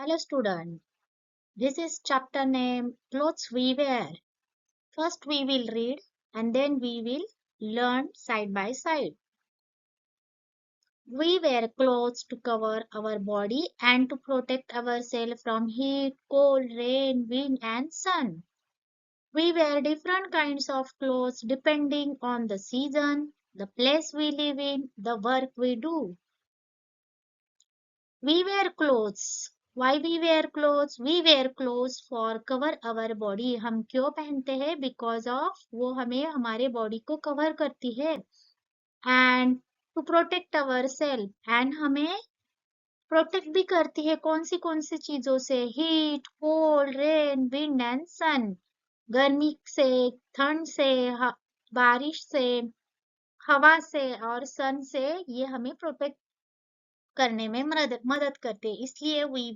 Hello student, this is chapter name Clothes We Wear. First we will read and then we will learn side by side. We wear clothes to cover our body and to protect ourselves from heat, cold, rain, wind and sun. We wear different kinds of clothes depending on the season, the place we live in, the work we do. We wear clothes. Why we wear clothes? We wear clothes for cover our body. हम क्यों पहनते हैं? Because of वो हमें हमारे body को cover करती है. And to protect ourselves. And हमें protect भी करती है कौन सी चीजों से? Heat, cold, rain, wind and sun. गर्मी से, ठंड से, बारिश से, हवा से और sun से ये हमें protect करने में मदद करते हैं. इसलिए we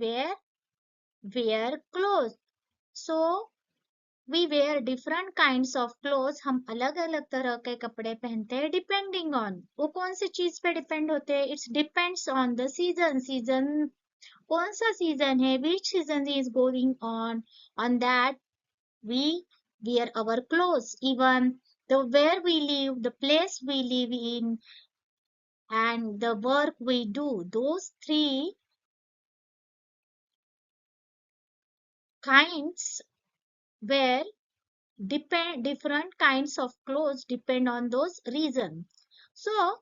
wear clothes. So we wear different kinds of clothes. हम अलग अलग तरह के कपड़े पहनते हैं depending on. वो कौन सी चीज पे डिपेंड होते हैं? It depends on the season. Season कौन सा सीजन है? Which season is going on that we wear our clothes. Even the where we live, the place we live in, and the work we do. Those three kinds where different kinds of clothes depend on those reasons. So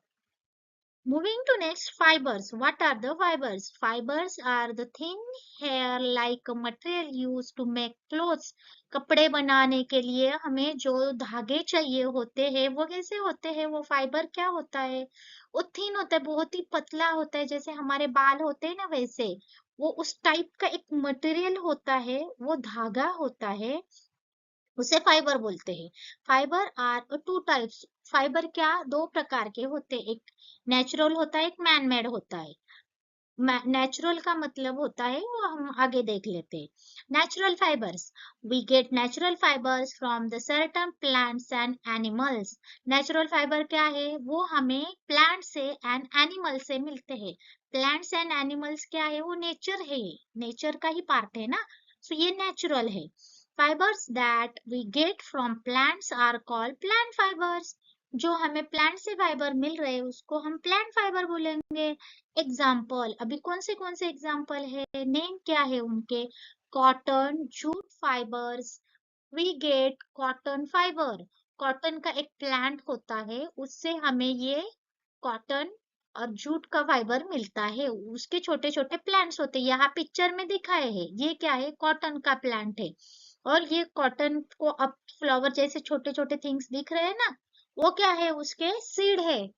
moving to next, fibers. What are the fibers? Fibers are the thin hair like material used to make clothes. कपड़े बनाने के लिए हमें जो धागे चाहिए होते हैं वो कैसे होते हैं? वो फाइबर क्या होता है? वो थिन होता है, बहुत ही पतला होता है, जैसे हमारे बाल होते हैं ना वैसे. वो उस टाइप का एक मटेरियल होता है, वो धागा होता है, उसे फाइबर बोलते हैं. Fibre are two types. Fibre क्या? दो प्रकार के होते हैं. एक नेचुरल होता है, एक मैन मेड होता है. नेचुरल का मतलब होता है, वो हम आगे देख लेते हैं. Natural fibres. We get natural fibres from the certain plants and animals. Natural fibre क्या है? वो हमें प्लांट से एंड एनिमल से मिलते हैं. प्लांट्स एंड एनिमल्स क्या है? वो नेचर है, नेचर का ही पार्ट है ना. सो ये नेचुरल है. Fibers that we get from plants are called plant fibers. जो हमें प्लांट से फाइबर मिल रहे हैं उसको हम प्लांट फाइबर बोलेंगे. एग्जाम्पल, अभी कौन से एग्जाम्पल है? नेम क्या है उनके? Cotton, jute fibres. We get cotton fibre. Cotton का एक प्लांट होता है, उससे हमें ये कॉटन और जूट का फाइबर मिलता है. उसके छोटे छोटे प्लांट्स होते हैं, यहाँ पिक्चर में दिखाए हैं. ये क्या है? कॉटन का प्लांट है. और ये कॉटन को अब फ्लावर जैसे छोटे छोटे थिंग्स दिख रहे हैं ना, वो क्या है? उसके सीड है.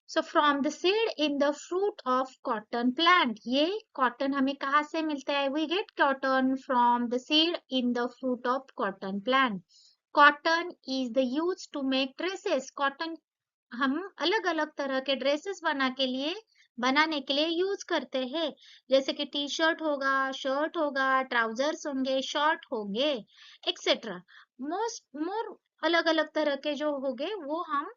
So from the seed in the fruit of cotton plant. ये कॉटन हमें कहाँ से मिलता है? We get cotton from the seed in the fruit of cotton plant. Cotton is the use to make dresses. Cotton हम अलग अलग तरह के ड्रेसेस बनाने के लिए यूज करते हैं. जैसे कि टी शर्ट होगा, शर्ट होगा, ट्राउजर्स होंगे, शॉर्ट होंगे, एक्सेट्रा. मोस्ट मोर अलग अलग तरह के जो होंगे वो हम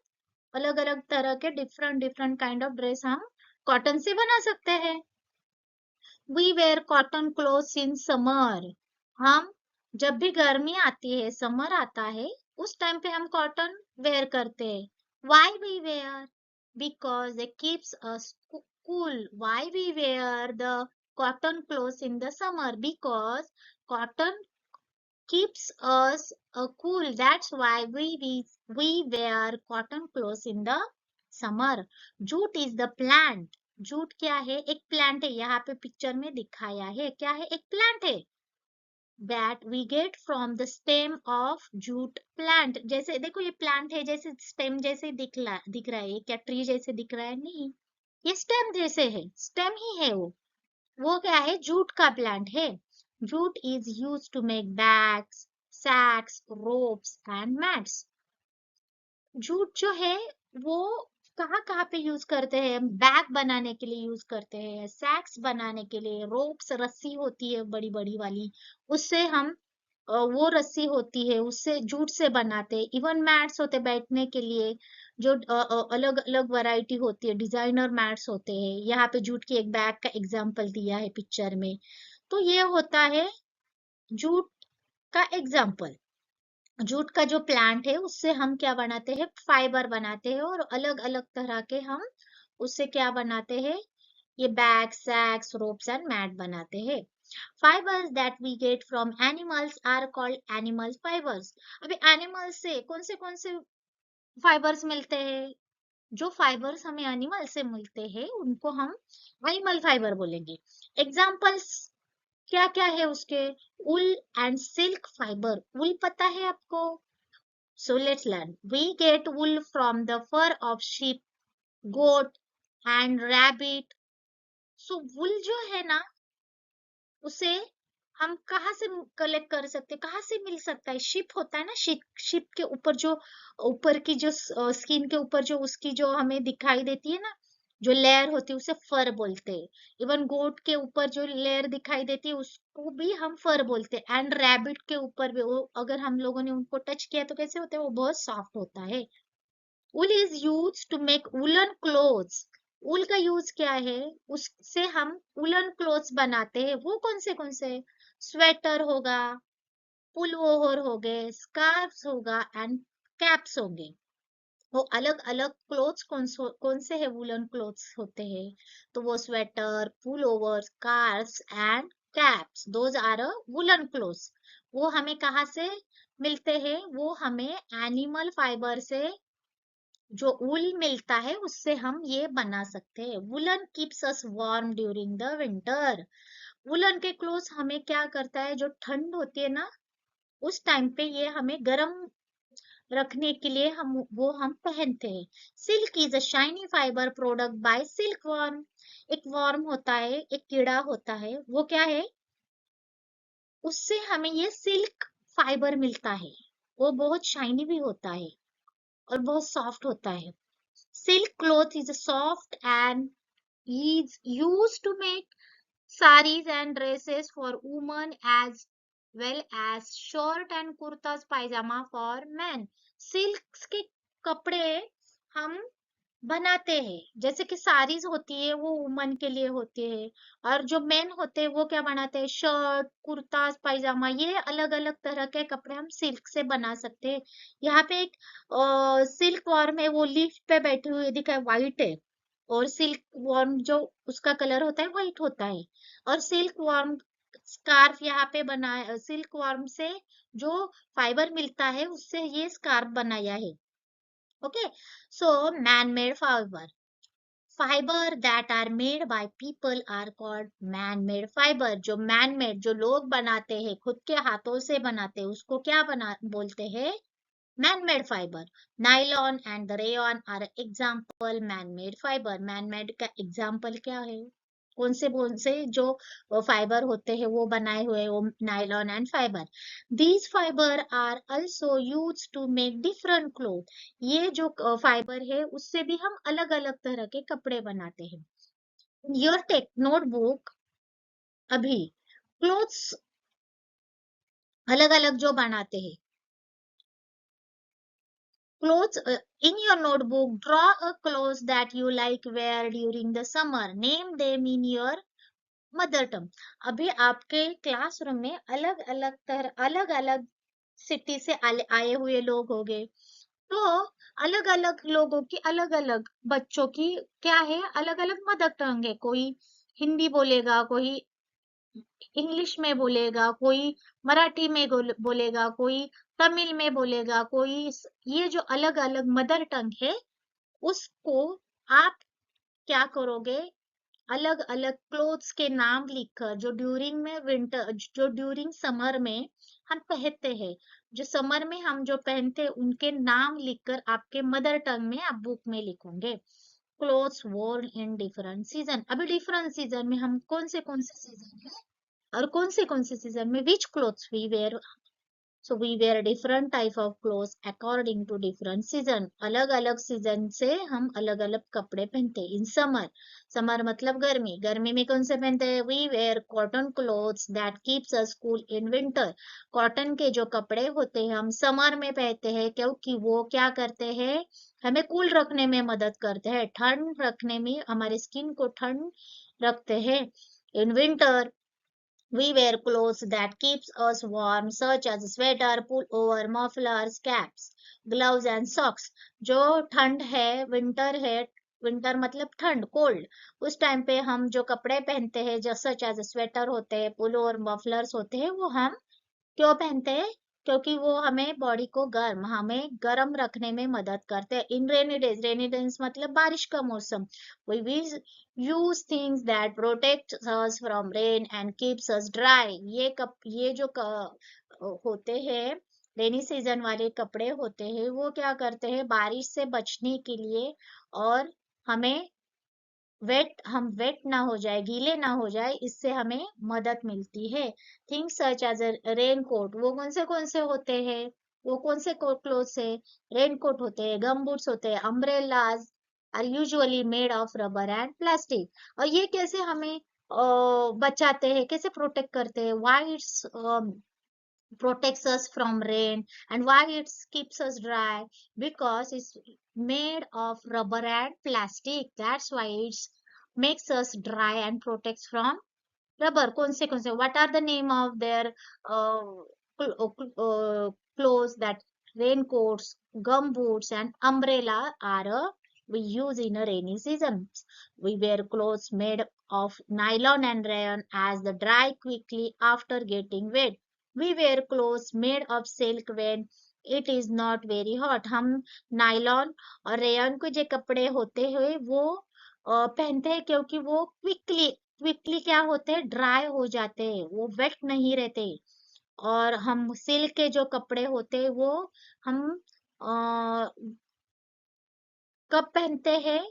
अलग अलग तरह के different different kind of dress हम कॉटन से बना सकते हैं. We wear cotton clothes in summer. हम जब भी गर्मी आती है, समर आता है, उस टाइम पे हम कॉटन वेयर करते हैं. Why we wear? Because it keeps us cool. Why we wear the cotton clothes in the summer? Because cotton keeps us cool. That's why we wear cotton clothes in the summer. Jute is the plant. Jute क्या है? एक plant है, यहाँ पे picture में दिखाया है. क्या है? एक प्लांट है. that we get from the stem of jute plant. जैसे देखो ये प्लांट है, जैसे स्टेम जैसे दिख रहा है. ये क्या ट्री जैसे दिख रहा है? नहीं, ये स्टेम जैसे है, स्टेम ही है वो क्या है? जूट का प्लांट है. Jute is use to make bags, sacks, ropes and mats. Jute जो है वो कहाँ कहाँ पे यूज करते हैं? बैग बनाने के लिए यूज करते हैं, सैक्स बनाने के लिए, रोप्स रस्सी होती है बड़ी बड़ी वाली, उससे हम वो रस्सी होती है उससे जूट से बनाते हैं। इवन मैट्स होते बैठने के लिए, जो अलग अलग वैरायटी होती है, डिजाइनर मैट्स होते हैं। यहाँ पे जूट की एक बैग का एग्जांपल दिया है पिक्चर में। तो ये होता है जूट का एग्जांपल। जूट का जो प्लांट है उससे हम क्या बनाते हैं, फाइबर बनाते हैं, और अलग अलग तरह के हम उससे क्या बनाते हैं, ये बैग, सैक्स, रोप्स एंड मैट बनाते हैं। Fibers that we get from animals are called animal fibers. अभी एनिमल से कौन से फाइबर्स मिलते हैं? जो फाइबर्स हमें एनिमल से मिलते हैं उनको हम एनिमल फाइबर बोलेंगे। एग्जाम्पल्स क्या क्या है उसके? उल एंड सिल्क फाइबर। उल पता है आपको? So let's learn. We get wool from the fur of sheep, goat and rabbit. So wool जो है ना, उसे हम कहाँ से कलेक्ट कर सकते हैं, कहाँ से मिल सकता है? शिप होता है ना, शिप, शिप के ऊपर जो, ऊपर की जो स्किन के ऊपर जो उसकी जो हमें दिखाई देती है ना, जो लेयर होती है उसे फर बोलते हैं। इवन गोट के ऊपर जो लेयर दिखाई देती है उसको भी हम फर बोलते हैं। एंड रैबिट के ऊपर भी, वो अगर हम लोगों ने उनको टच किया तो कैसे होते हैं, वो बहुत सॉफ्ट होता है। Wool is used to make woolen clothes. वूल का यूज क्या है? उससे हम वुलन क्लोथ्स बनाते हैं। वो कौन से? स्वेटर होगा, पुलओवर हो गए, स्कार्फ्स होगा एंड कैप्स होंगे। वो अलग अलग क्लोथ्स कौन से है, वुलन क्लोथ्स होते हैं। तो वो sweater, pullover, scarfs and caps, those are a woollen clothes. वो हमें कहाँ से मिलते हैं? वो हमें एनिमल फाइबर से, जो ऊल मिलता है उससे हम ये बना सकते हैं। Woollen keeps us warm during the winter. Woollen के क्लोथ हमें क्या करता है, जो ठंड होती है ना उस टाइम पे ये हमें गर्म रखने के लिए हम पहनते हैं। Silk is a shiny fibre product by silk worm. एक वर्म होता है, एक कीड़ा होता है, वो क्या है, उससे हमें ये सिल्क फाइबर मिलता है। वो बहुत शाइनी भी होता है और बहुत सॉफ्ट होता है। Silk cloth is soft and is used to make saris and dresses for women as well as shirt and kurtas pajama for men. Silk के कपड़े हम बनाते हैं, जैसे कि साड़ीज होती है वो वुमन के लिए होती है, और जो मेन होते हैं वो क्या बनाते हैं, शर्ट, कुर्ता, पायजामा, ये अलग अलग तरह के कपड़े हम सिल्क से बना सकते हैं। यहाँ पे एक सिल्क वॉर्म है, वो लीफ पे बैठे हुए दिखा है, व्हाइट है। और सिल्क वॉर्म जो उसका कलर होता है व्हाइट होता है। और सिल्क वॉर्म स्कार्फ यहाँ पे बना है, सिल्क वॉर्म से जो फाइबर मिलता है उससे ये स्कार्फ बनाया है। Okay, so man-made fiber. Fiber that are made by people are called man-made fiber. जो man-made, जो लोग बनाते हैं, खुद के हाथों से बनाते हैं, उसको क्या बना बोलते हैं? Man-made fiber. Nylon and the rayon are example man-made fiber. Man-made का example क्या है? कौन से जो फाइबर होते हैं वो बनाए हुए, वो nylon and fibre. These fibre are also used to make different cloth. ये जो फाइबर है उससे भी हम अलग अलग तरह के कपड़े बनाते हैं। योर टेक नोटबुक, अभी क्लोथ्स अलग अलग जो बनाते हैं, clothes in your notebook, draw a clothes that you like wear during the summer, name them in your mother tongue. अभी आपके क्लासरूम में अलग अलग सिटी से आए हुए लोग होंगे, तो अलग अलग लोगों की, अलग अलग बच्चों की क्या है, अलग अलग मदर टंग है। कोई हिंदी बोलेगा, कोई इंग्लिश में बोलेगा, कोई मराठी में बोलेगा, कोई तमिल में बोलेगा, कोई ये जो अलग अलग मदर टंग है उसको आप क्या करोगे, अलग अलग क्लोथ्स के नाम लिखकर, जो ड्यूरिंग में विंटर, जो ड्यूरिंग समर में हम पहनते हैं, जो समर में हम जो पहनते हैं उनके नाम लिखकर आपके मदर टंग में आप बुक में लिखोगे। Clothes worn in different season. अभी डिफरेंट सीजन में हम कौन से सीजन है, और कौन से सीजन में which clothes we wear, so we wear different type of clothes according to different season. अलग अलग सीजन से हम अलग अलग कपड़े पहनते हैं। इन समर, समर मतलब गर्मी, गर्मी में कौन से पहनते हैं? We wear cotton clothes that keeps us cool in winter. Cotton के जो कपड़े होते हैं हम समर में पहनते हैं, क्योंकि वो क्या करते हैं? हमें कूल रखने में मदद करते हैं, ठंड रखने में, हमारी स्किन को ठंड रखते हैं। In winter we wear clothes that keeps us warm, such as sweater, pullover, mufflers, caps, gloves and socks. जो ठंड है, विंटर है, विंटर मतलब ठंड, कोल्ड, उस टाइम पे हम जो कपड़े पहनते हैं, जैसे सच एज स्वेटर होते हैं, पुलोवर, मफलर्स होते हैं, वो हम क्यों पहनते हैं? क्योंकि वो हमें बॉडी को हमें गर्म रखने में मदद करते हैं। इन रेनी डेज मतलब बारिश का मौसम, we use things that protect us from rain and keeps us dry. ये जो होते हैं, रेनी सीजन वाले कपड़े होते हैं, वो क्या करते हैं? बारिश से बचने के लिए और हमें हम वेट ना हो जाए, गीले ना हो जाए, इससे हमें मदद मिलती है। Things such as rain coat, वो कौन से होते हैं? वो कौन से क्लोथ्स है? रेन कोट होते हैं, गम बूट्स होते हैं, umbrellas are usually made of rubber and plastic. और ये कैसे हमें बचाते हैं, कैसे प्रोटेक्ट करते हैं? Why it's protects us from rain, and why it keeps us dry? Because it's made of rubber and plastic. That's why it makes us dry and protects from rubber. कौन से what are the name of their uh, clothes? That raincoats, gum boots and umbrella are we use in a rainy season. We wear clothes made of nylon and rayon as they dry quickly after getting wet. We wear clothes made of silk when it is not very hot. हम nylon और rayon के जो कपड़े होते हैं वो पहनते हैं, क्योंकि वो क्विकली क्या होते हैं? ड्राई हो जाते हैं, वो वेट नहीं रहते। और हम सिल्क के जो कपड़े होते हैं वो हम कब पहनते हैं?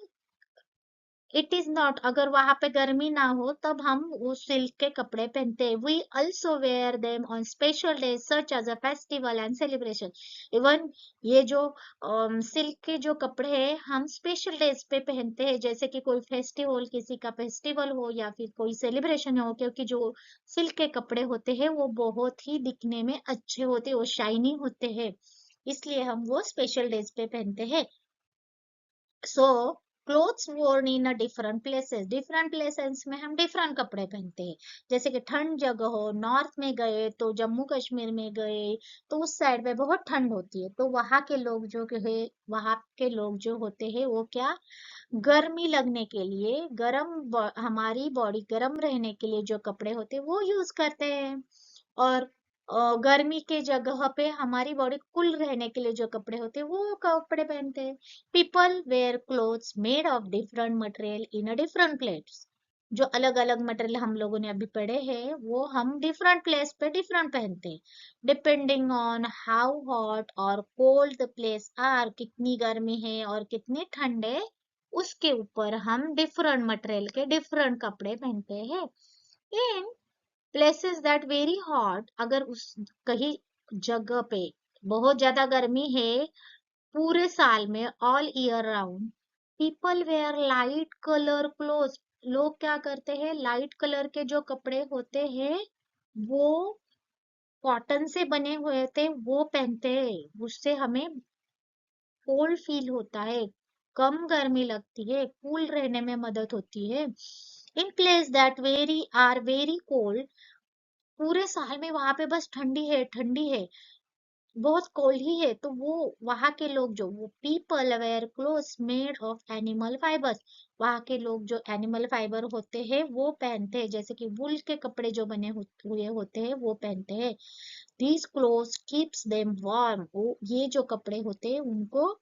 इट इज नॉट, अगर वहां पे गर्मी ना हो तब हम वो सिल्क के कपड़े पहनते हैं। We also wear them on special days such as a festival and celebration. Even ये जो सिल्क के जो कपड़े हैं हम स्पेशल डेज पे पहनते हैं, जैसे कि कोई फेस्टिवल, किसी का फेस्टिवल हो या फिर कोई सेलिब्रेशन हो, क्योंकि जो सिल्क के कपड़े होते हैं वो बहुत ही दिखने में अच्छे होते हैं, वो शाइनी होते हैं, इसलिए हम वो स्पेशल डेज पे पहनते हैं। So clothes worn in different places में हम डिफरेंट कपड़े पहनते हैं। जैसे कि ठंड जगह हो, नॉर्थ में गए तो जम्मू कश्मीर में गए तो उस साइड पे बहुत ठंड होती है, तो वहां के लोग जो है, वहां के लोग जो होते हैं वो क्या, गर्मी लगने के लिए, हमारी बॉडी गर्म रहने के लिए जो कपड़े होते हैं वो यूज करते हैं। और गर्मी के जगह पे हमारी बॉडी कूल रहने के लिए जो कपड़े होते हैं वो कपड़े पहनते हैं। People wear clothes made of different material in a different place. जो अलग अलग मटेरियल हम लोगों ने अभी पढ़े हैं वो हम डिफरेंट प्लेस पे डिफरेंट पहनते हैं, डिपेंडिंग ऑन हाउ हॉट और कोल्ड द प्लेस आर, कितनी गर्मी है और कितनी ठंड है, उसके ऊपर हम डिफरेंट मटेरियल के डिफरेंट कपड़े पहनते हैं। In places that very hot, अगर उस कहीं जगह पे बहुत ज्यादा गर्मी है पूरे साल में, all year round, people wear light colour cloth. लोग क्या करते हैं? लाइट कलर के जो कपड़े होते हैं वो कॉटन से बने हुए होते हैं, वो पहनते हैं, उससे हमें कोल्ड फील होता है, कम गर्मी लगती है, कूल रहने में मदद होती है। In place that very cold, पूरे साल में वहां पे बस ठंडी है, बहुत कोल्ड ही है, तो वो वहां के लोग जो वो people wear clothes made of animal fibres, वहां के लोग जो एनिमल फाइबर होते हैं वो पहनते हैं, जैसे कि वुल के कपड़े जो हुए होते हैं वो पहनते हैं। These clothes keeps them warm, ये जो कपड़े होते हैं उनको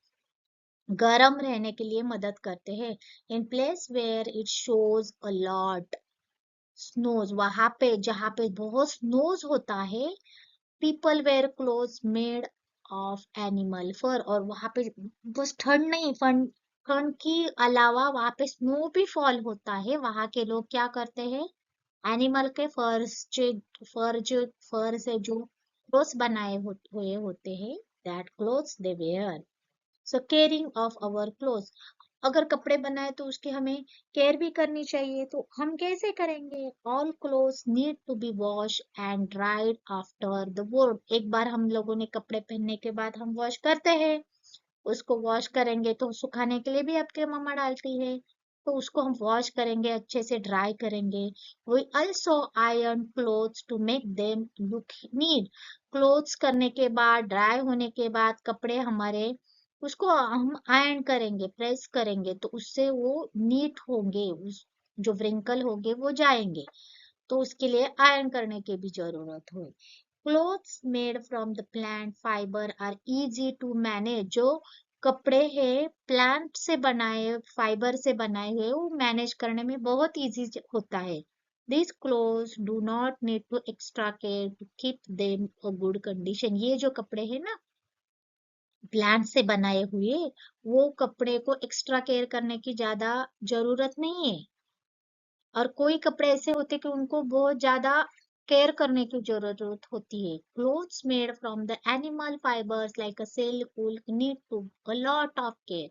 गर्म रहने के लिए मदद करते हैं। In place where it shows a lot snows, वहां पे जहाँ पे बहुत स्नोज होता है, people wear clothes made of animal fur, और वहां पे बस ठंड नहीं, ठंड की अलावा वहां पे स्नो भी फॉल होता है, वहां के लोग क्या करते हैं? एनिमल के फर से जो क्लोथ्स बनाए हुए होते हैं, that clothes they wear. So caring of our clothes, अगर कपड़े बनाए तो उसकी हमें केयर भी करनी चाहिए, तो हम कैसे करेंगे? All clothes need to be wash and dried after the wore, एक बार हम लोगों ने कपड़े पहनने के बाद हम वॉश करते हैं, उसको वॉश करेंगे तो सुखाने के लिए भी आपके मम्मा डालती है, तो उसको हम वॉश करेंगे, अच्छे से ड्राई करेंगे। We also iron clothes to make them look neat, clothes करने के बाद, ड्राई होने के बाद कपड़े हमारे, उसको हम आयरन करेंगे, प्रेस करेंगे, तो उससे वो नीट होंगे, उस जो व्रिंकल होंगे वो जाएंगे, तो उसके लिए आयरन करने की भी जरूरत हो। Clothes made from the plant fibre are easy to manage, जो कपड़े हैं प्लांट से बनाए, फाइबर से बनाए हुए, वो मैनेज करने में बहुत इजी होता है। This clothes do not need to extra care to keep them a good condition, ये जो कपड़े हैं ना प्लांट से बनाए हुए, वो कपड़े को एक्स्ट्रा केयर करने की ज्यादा जरूरत नहीं है। और कोई कपड़े ऐसे होते कि उनको बहुत ज्यादा केयर करने की जरूरत होती है। Clothes made from the animal fibres like a silk wool need to a lot of care,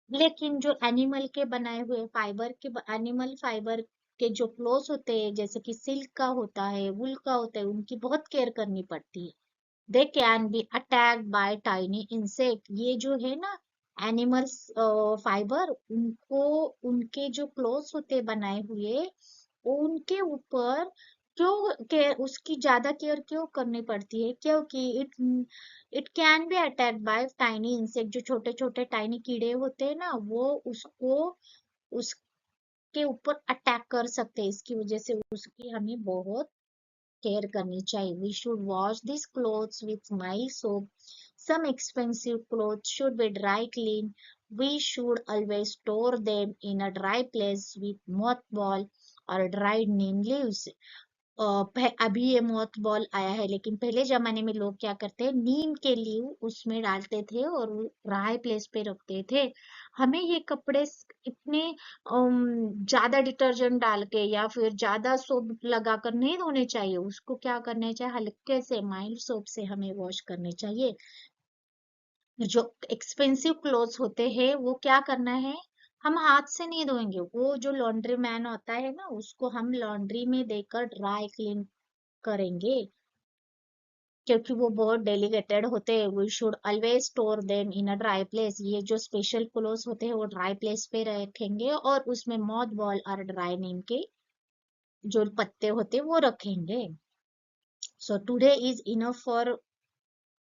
लेकिन जो एनिमल के बनाए हुए फाइबर के, एनिमल फाइबर के जो क्लोथ्स होते हैं, जैसे कि सिल्क का होता है, वूल का होता है, उनकी बहुत केयर करनी पड़ती है। They can be attacked by tiny insect, ये जो है ना एनिमल्स फाइबर, उनको, उनके जो क्लोथ्स होते बनाए हुए, उनके ऊपर क्यों केयर, उसकी ज्यादा केयर क्यों करनी पड़ती है? क्योंकि it can be attacked by tiny insect, जो छोटे छोटे टाइनी कीड़े होते हैं ना, वो उसको, उसके ऊपर अटैक कर सकते हैं, इसकी वजह से उसकी हमें बहुत केयर करनी चाहिए। We should wash these clothes with mild soap. Some expensive clothes should be dry clean. We should always store them in a dry place with mothball or dried neem leaves. अभी ये moth ball आया है, लेकिन पहले जमाने में लोग क्या करते हैं, नीम के लीव उसमें डालते थे और ड्राई प्लेस पे रखते थे। हमें ये कपड़े इतने ज्यादा डिटर्जेंट डाल के या फिर ज्यादा सोप लगाकर नहीं धोने चाहिए, उसको क्या करना चाहिए, हल्के से माइल्ड सोप से हमें वॉश करने चाहिए। जो एक्सपेंसिव क्लोथ्स होते हैं वो क्या करना है, हम हाथ से नहीं धोएंगे, वो जो लॉन्ड्री मैन होता है ना, उसको हम लॉन्ड्री में देकर ड्राई क्लीन करेंगे, क्योंकि वो बहुत डेलिकेटेड होते हैं। We should always store them in a dry place, ये जो स्पेशल क्लोथ्स होते हैं वो ड्राई प्लेस पे रखेंगे और उसमें मॉथ बॉल और ड्राई नीम के जो पत्ते होते हैं वो रखेंगे। So today is enough for